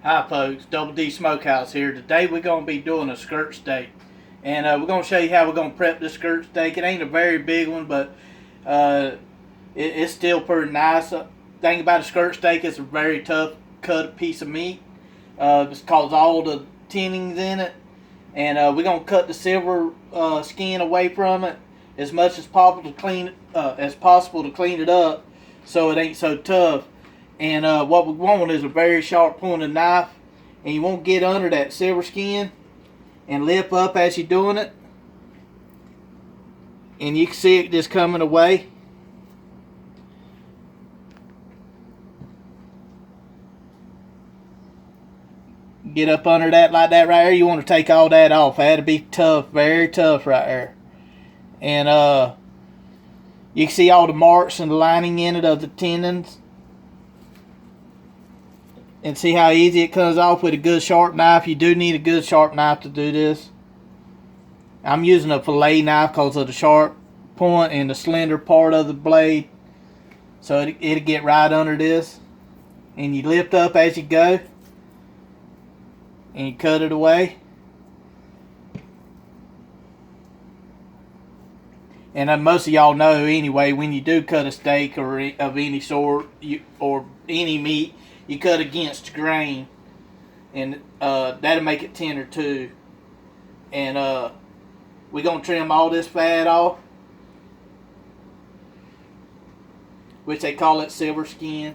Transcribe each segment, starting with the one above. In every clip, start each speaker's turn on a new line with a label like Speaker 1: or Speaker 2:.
Speaker 1: Hi folks, D'S Smokehouse here. Today we're going to be doing a skirt steak. And we're going to show you how we're going to prep this skirt steak. It ain't a very big one, but it's still pretty nice. Thing about a skirt steak, it's a very tough cut piece of meat. It's cause all the tinings in it. And we're going to cut the silver skin away from it as much as possible to clean it up so it ain't so tough. And what we want is a very sharp pointed knife, and you won't get under that silver skin and lift up as you're doing it, and you can see it just coming away. Get up under that like that right there. You want to take all that off. That'll be tough, very tough right there. And you can see all the marks and the lining in it of the tendons. And see how easy it comes off with a good sharp knife. You do need a good sharp knife to do this. I'm using a fillet knife because of the sharp point and the slender part of the blade. So it'll get right under this. And you lift up as you go. And you cut it away. And most of y'all know anyway, when you do cut a steak or of any sort, or any meat, you cut against the grain, and that'll make it tender too. And we're going to trim all this fat off, which they call it silver skin.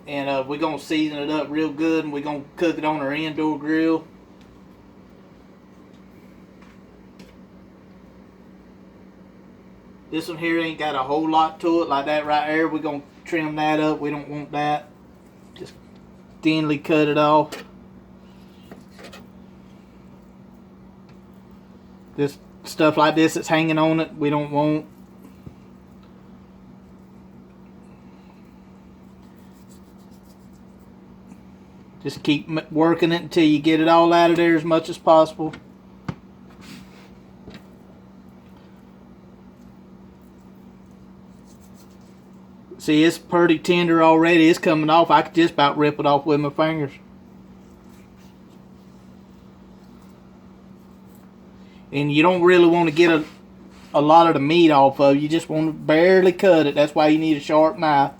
Speaker 1: And we're going to season it up real good, and we're going to cook it on our indoor grill. This one here ain't got a whole lot to it, like that right there. We're going to trim that up. We don't want that. Just thinly cut it off. This stuff like this that's hanging on it, we don't want. Just keep working it until you get it all out of there as much as possible. See, it's pretty tender already. It's coming off. I could just about rip it off with my fingers. And you don't really want to get a lot of the meat off of it. You just want to barely cut it. That's why you need a sharp knife.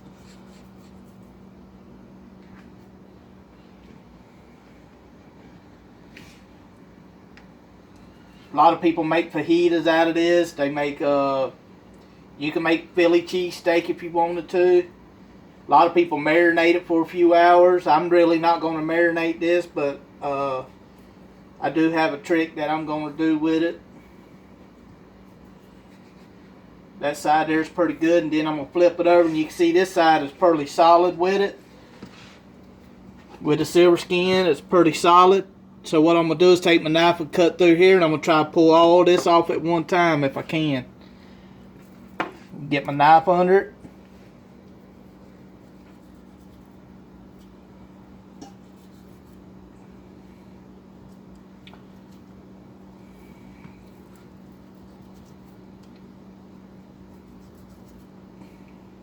Speaker 1: A lot of people make fajitas out of this. They make you can make Philly cheesesteak if you wanted to. A lot of people marinate it for a few hours. I'm really not going to marinate this, but I do have a trick that I'm going to do with it. That side there is pretty good, and then I'm going to flip it over, and you can see this side is pretty solid with it. With the silver skin, it's pretty solid. So what I'm going to do is take my knife and cut through here, and I'm going to try to pull all this off at one time if I can. Get my knife under it.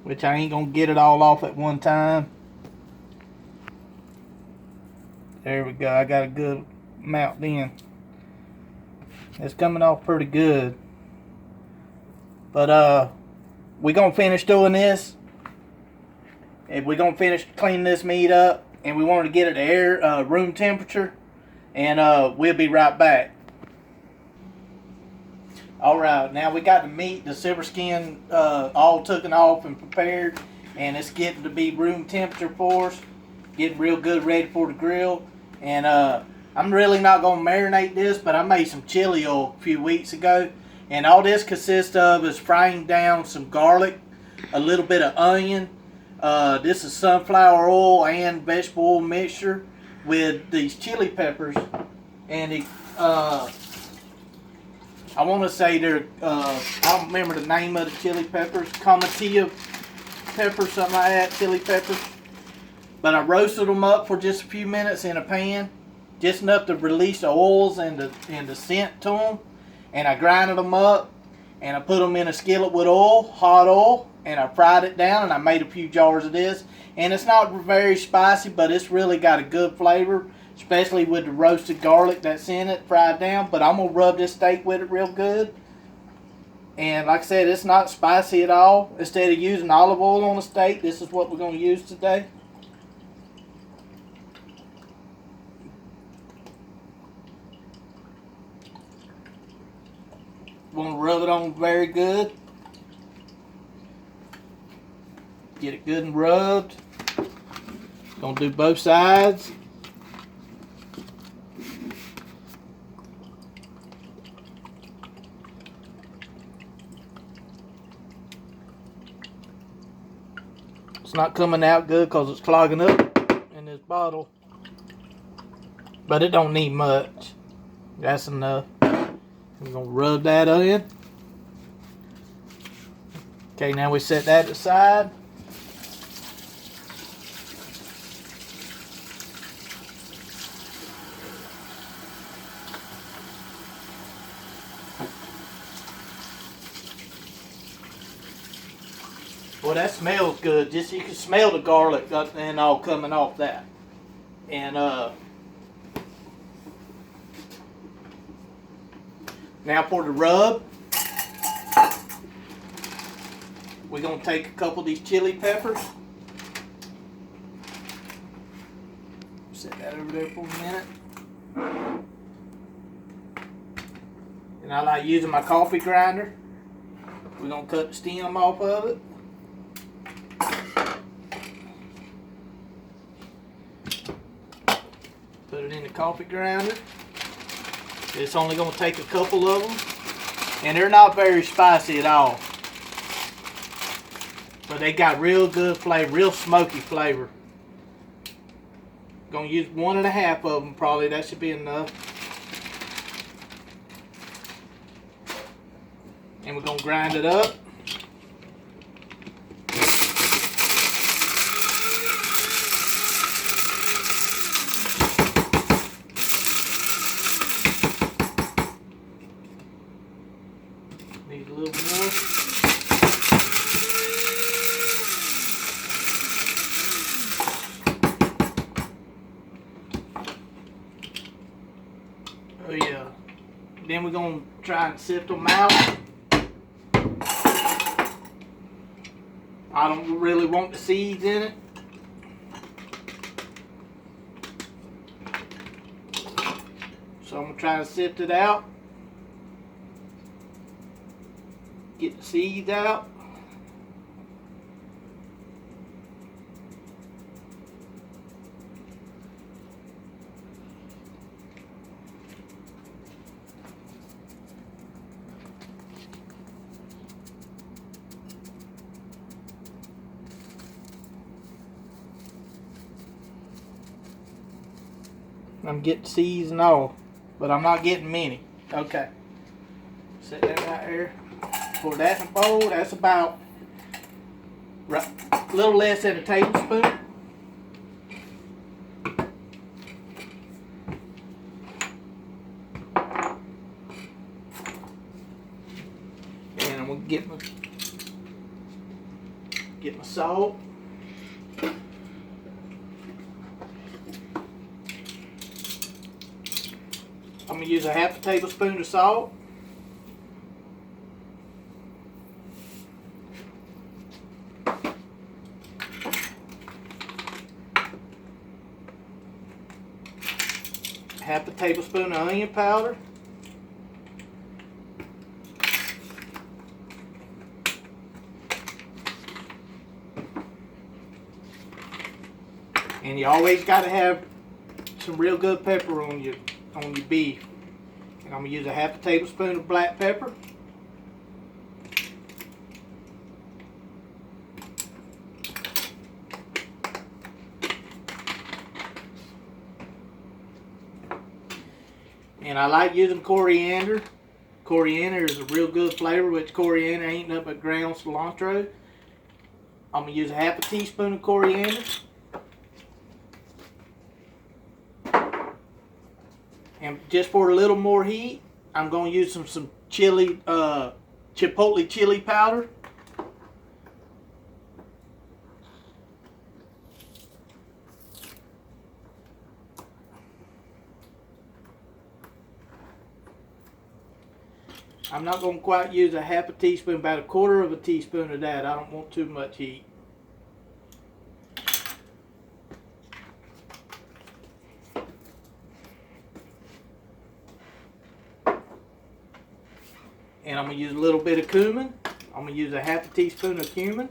Speaker 1: Which I ain't going to get it all off at one time. There we go. I got a good amount in. It's coming off pretty good. But we're going to finish doing this. And we're going to finish cleaning this meat up. And we want to get it to room temperature. And we'll be right back. Alright, now we got the meat, the silver skin, all taken off and prepared. And it's getting to be room temperature for us. Getting real good, ready for the grill. And I'm really not going to marinate this, but I made some chili oil a few weeks ago. And all this consists of is frying down some garlic, a little bit of onion. This is sunflower oil and vegetable oil mixture with these chili peppers. And I want to say they're, I don't remember the name of the chili peppers, Comatilla peppers, something like that, chili peppers. But I roasted them up for just a few minutes in a pan, just enough to release the oils and the scent to them. And I grinded them up, and I put them in a skillet with oil, hot oil, and I fried it down, and I made a few jars of this. And it's not very spicy, but it's really got a good flavor, especially with the roasted garlic that's in it, fried down. But I'm going to rub this steak with it real good. And like I said, it's not spicy at all. Instead of using olive oil on the steak, this is what we're going to use today. We're going to rub it on very good. Get it good and rubbed. Going to do both sides. It's not coming out good because it's clogging up in this bottle. But it don't need much. That's enough. We're going to rub that in. Okay, now we set that aside. Well, that smells good. Just you can smell the garlic and all coming off that. And now for the rub, we're gonna take a couple of these chili peppers. Set that over there for a minute. And I like using my coffee grinder. We're gonna cut the stem off of it. Put it in the coffee grinder. It's only going to take a couple of them. And they're not very spicy at all. But they got real good flavor, real smoky flavor. Going to use 1.5 of them probably. That should be enough. And we're going to grind it up. Need a little more. Oh yeah. Then we're going to try and sift them out. I don't really want the seeds in it. So I'm going to try to sift it out. Get the seeds out. I'm getting seeds and all, but I'm not getting many. Okay. Set that right there. Pour that in a bowl. That's about a little less than a tablespoon. And I'm gonna get my salt. I'm gonna use a 1/2 tablespoon of salt. Half a tablespoon of onion powder. And you always got to have some real good pepper on your beef. And I'm gonna use a 1/2 tablespoon of black pepper. And I like using coriander. Coriander is a real good flavor, which coriander ain't nothing but ground cilantro. I'm going to use a 1/2 teaspoon of coriander. And just for a little more heat, I'm going to use some chili chipotle chili powder. I'm not going to quite use a half a teaspoon, about a quarter of a teaspoon of that. I don't want too much heat. And I'm going to use a little bit of cumin. I'm going to use a half a teaspoon of cumin.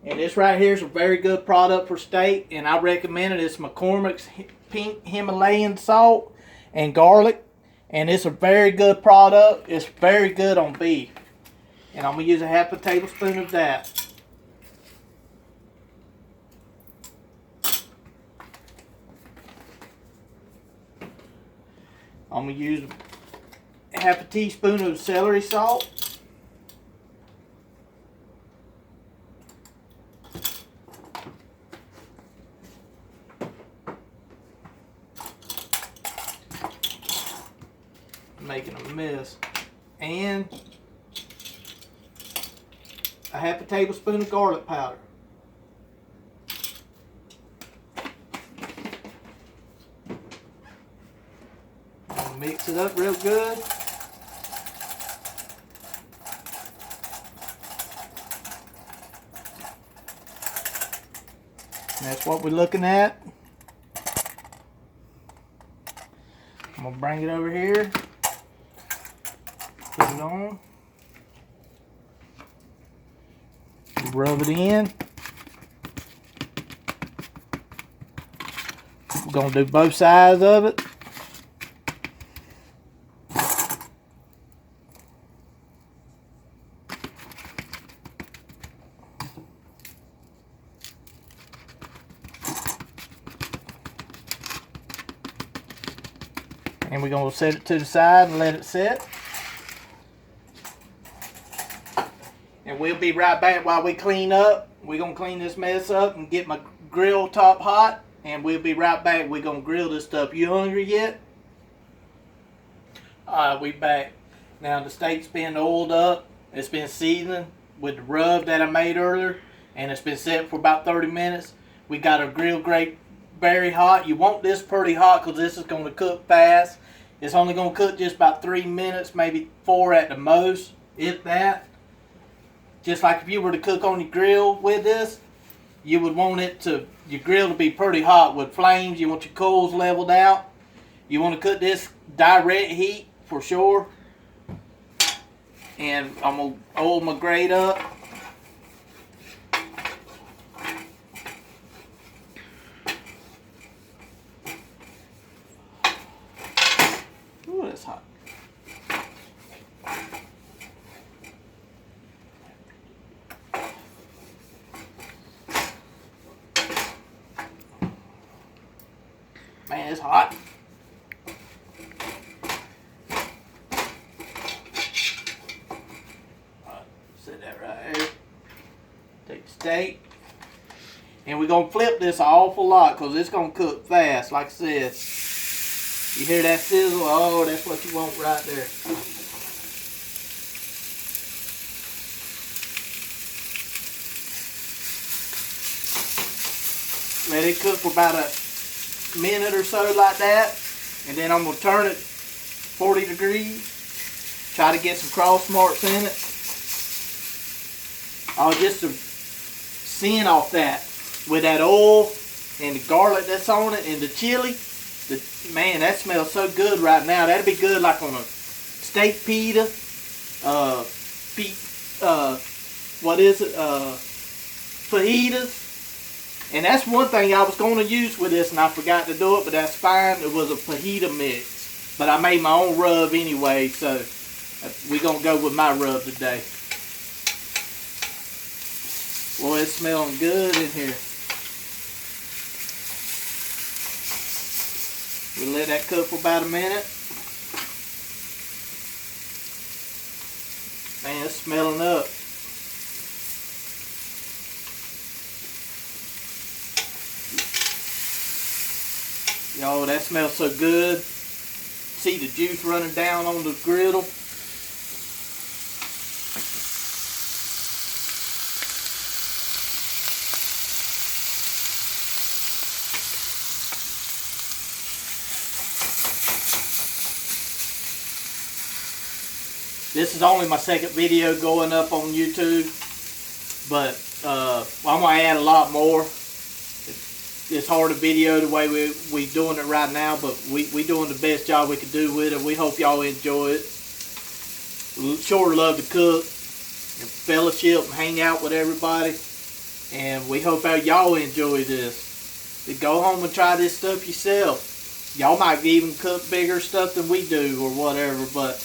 Speaker 1: And this right here is a very good product for steak, and I recommend it. It's McCormick's pink Himalayan salt and garlic, and it's a very good product. It's very good on beef. And I'm going to use a half a tablespoon of that. I'm going to use half a teaspoon of celery salt. Making a mess. And a half a tablespoon of garlic powder. I'll mix it up real good. And that's what we're looking at. I'm going to bring it over here. Put it on. Rub it in. We're going to do both sides of it. And we're going to set it to the side and let it set. And we'll be right back while we clean up. We're going to clean this mess up and get my grill top hot. And we'll be right back. We're going to grill this stuff. You hungry yet? Alright, we back. Now the steak's been oiled up. It's been seasoning with the rub that I made earlier. And it's been set for about 30 minutes. We got our grill grate very hot. You want this pretty hot because this is going to cook fast. It's only going to cook just about 3 minutes, maybe 4 at the most, if that. Just like if you were to cook on your grill with this, you would want your grill to be pretty hot with flames. You want your coals leveled out. You want to cook this direct heat for sure. And I'm going to oil my grate up. Ooh, that's hot. Man, it's hot. Alright, set that right here. Take the steak. And we're going to flip this an awful lot because it's going to cook fast, like I said. You hear that sizzle? Oh, that's what you want right there. Let it cook for about a minute or so like that, and then I'm going to turn it 40 degrees, try to get some cross marks in it. Just to sin off that with that oil and the garlic that's on it and the chili. Man, that smells so good right now. That'd be good like on a steak pita, what is it, fajitas. And that's one thing I was going to use with this and I forgot to do it, but that's fine. It was a fajita mix. But I made my own rub anyway, so we're going to go with my rub today. Boy, it's smelling good in here. We'll let that cook for about a minute. Man, it's smelling up. Yo, that that smells so good. See the juice running down on the griddle. This is only my second video going up on YouTube, but I'm going to add a lot more. It's hard to video the way we doing it right now, but we doing the best job we can do with it. We hope y'all enjoy it. Sure love to cook and fellowship and hang out with everybody, and we hope y'all enjoy this. To go home and try this stuff yourself. Y'all might even cook bigger stuff than we do or whatever, but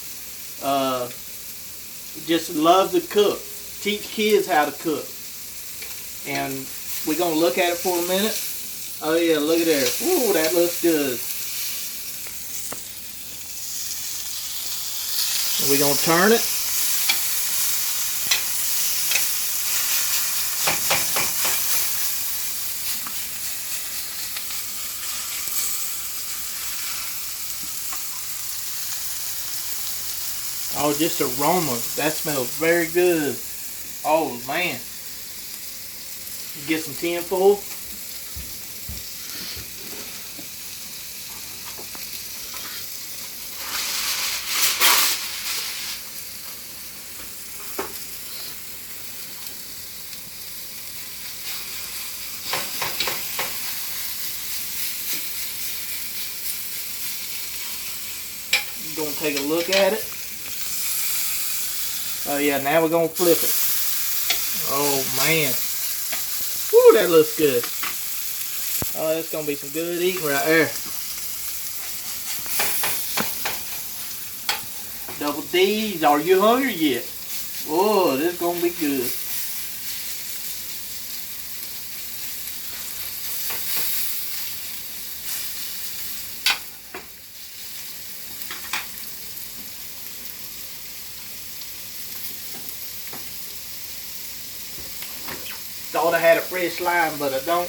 Speaker 1: just love to cook. Teach kids how to cook. And we're going to look at it for a minute. Oh yeah, look at there. Ooh, that looks good. And we're going to turn it. Oh, just aroma. That smells very good. Oh, man. Get some tin foil. I'm going to take a look at it. Oh yeah, now we're going to flip it. Oh man. Woo, that looks good. Oh, that's going to be some good eating right there. Double D's, are you hungry yet? Oh, this is going to be good. Thought I had a fresh lime, but I don't.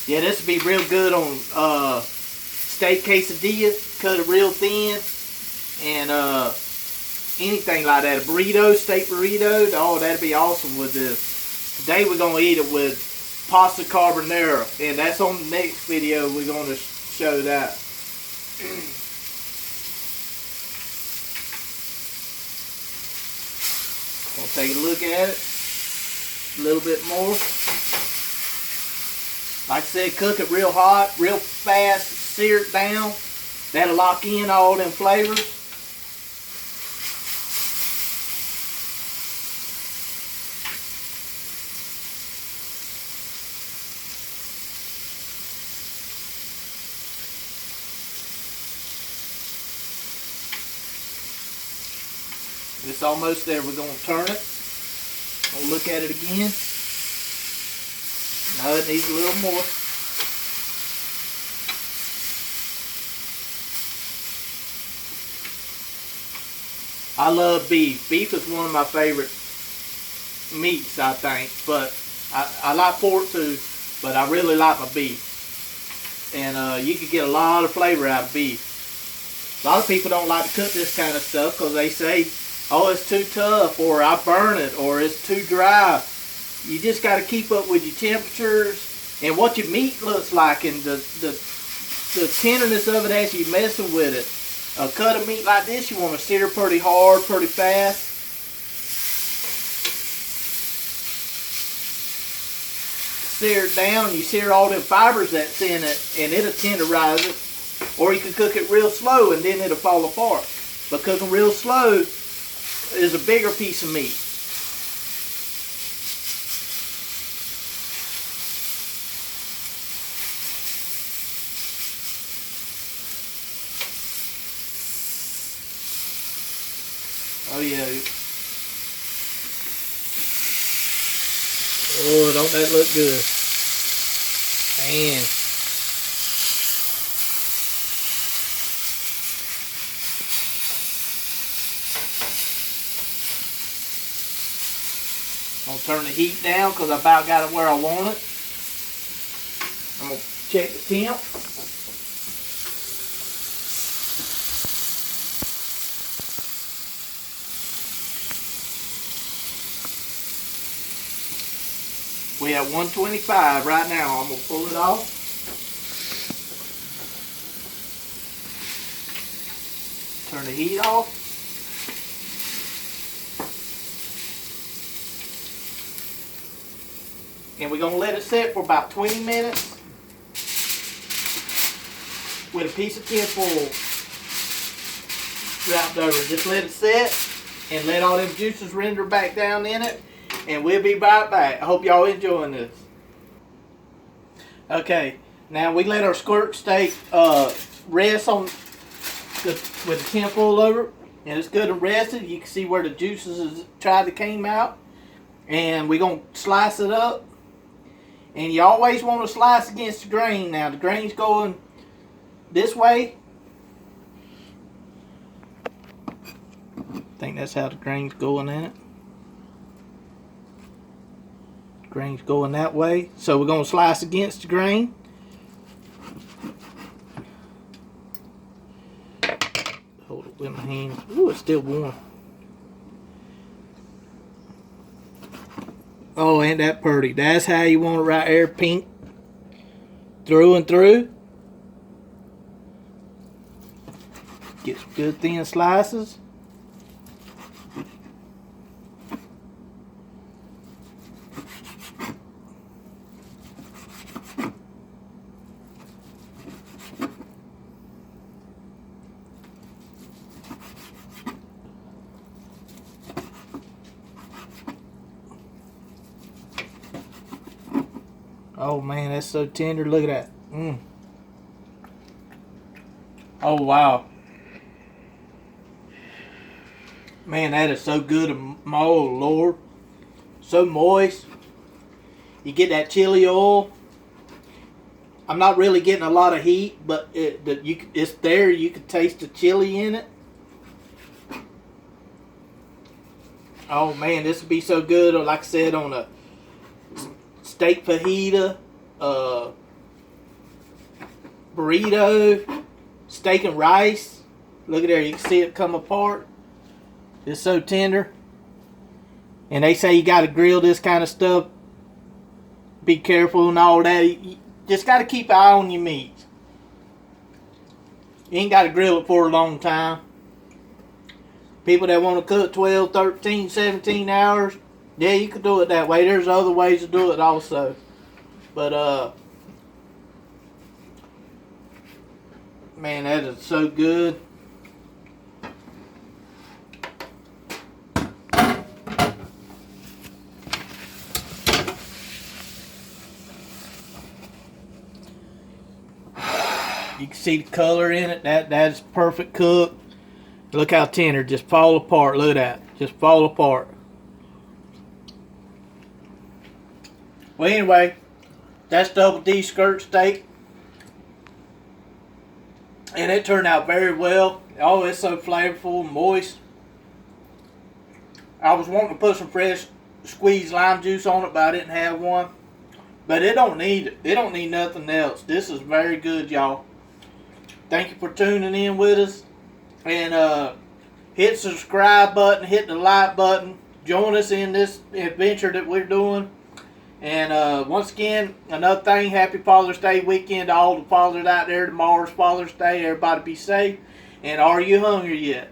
Speaker 1: Yeah, this would be real good on steak quesadilla. Cut it real thin, and anything like that. A burrito, steak burrito. Oh, that'd be awesome with this. Today we're gonna eat it with pasta carbonara, and that's on the next video. We're gonna show that. We'll take a look at it a little bit more. Like I said, cook it real hot, real fast, sear it down. That'll lock in all them flavors. It's almost there. We're going to turn it. We'll look at it again. No, it needs a little more. I love beef. Beef is one of my favorite meats, I think. But I like pork too, but I really like my beef. And you can get a lot of flavor out of beef. A lot of people don't like to cook this kind of stuff because they say, oh, it's too tough, or I burn it, or it's too dry. You just got to keep up with your temperatures and what your meat looks like, and the tenderness of it as you're messing with it. A cut of meat like this, you want to sear pretty hard, pretty fast. Sear it down, you sear all them fibers that's in it, and it'll tenderize it. Or you can cook it real slow, and then it'll fall apart. But cooking real slow is a bigger piece of meat. Oh yeah. Oh, don't that look good? Man. I'll Turn the heat down because I about got it where I want it. I'm going to check the temp. We have 125 right now. I'm going to pull it off. Turn the heat off. And we're going to let it set for about 20 minutes with a piece of tin foil wrapped over. Just let it set and let all them juices render back down in it. And we'll be right back. I hope y'all enjoying this. Okay, now we let our squirt steak rest on with the tin foil over it. And it's good and rested. You can see where the juices has tried to came out. And we're going to slice it up. And you always want to slice against the grain. Now the grain's going this way. I think that's how the grain's going in it. The grain's going that way. So we're going to slice against the grain. Hold it with my hands. Ooh, it's still warm. Oh, ain't that pretty? That's how you want it right there, pink. Through and through. Get some good thin slices. Oh man, that's so tender. Look at that. Oh wow. Man, that is so good. Oh Lord. So moist. You get that chili oil. I'm not really getting a lot of heat, but it's there. You can taste the chili in it. Oh man, this would be so good. Or like I said, on a steak fajita, burrito, steak and rice. Look at there, you can see it come apart. It's so tender. And they say you got to grill this kind of stuff. Be careful and all that. You just got to keep an eye on your meat. You ain't got to grill it for a long time. People that want to cook 12, 13, 17 hours, yeah, you could do it that way. There's other ways to do it also. But, man, that is so good. You can see the color in it. That's perfect cooked. Look how tender. Just fall apart. Look at that. Just fall apart. Well, anyway, that's double D skirt steak. And it turned out very well. Oh, it's so flavorful, moist. I was wanting to put some fresh squeezed lime juice on it, but I didn't have one. But it don't need it. It don't need nothing else. This is very good, y'all. Thank you for tuning in with us. And hit the subscribe button, hit the like button. Join us in this adventure that we're doing. And once again, another thing, happy Father's Day weekend to all the fathers out there. Tomorrow's Father's Day. Everybody be safe. And are you hungry yet?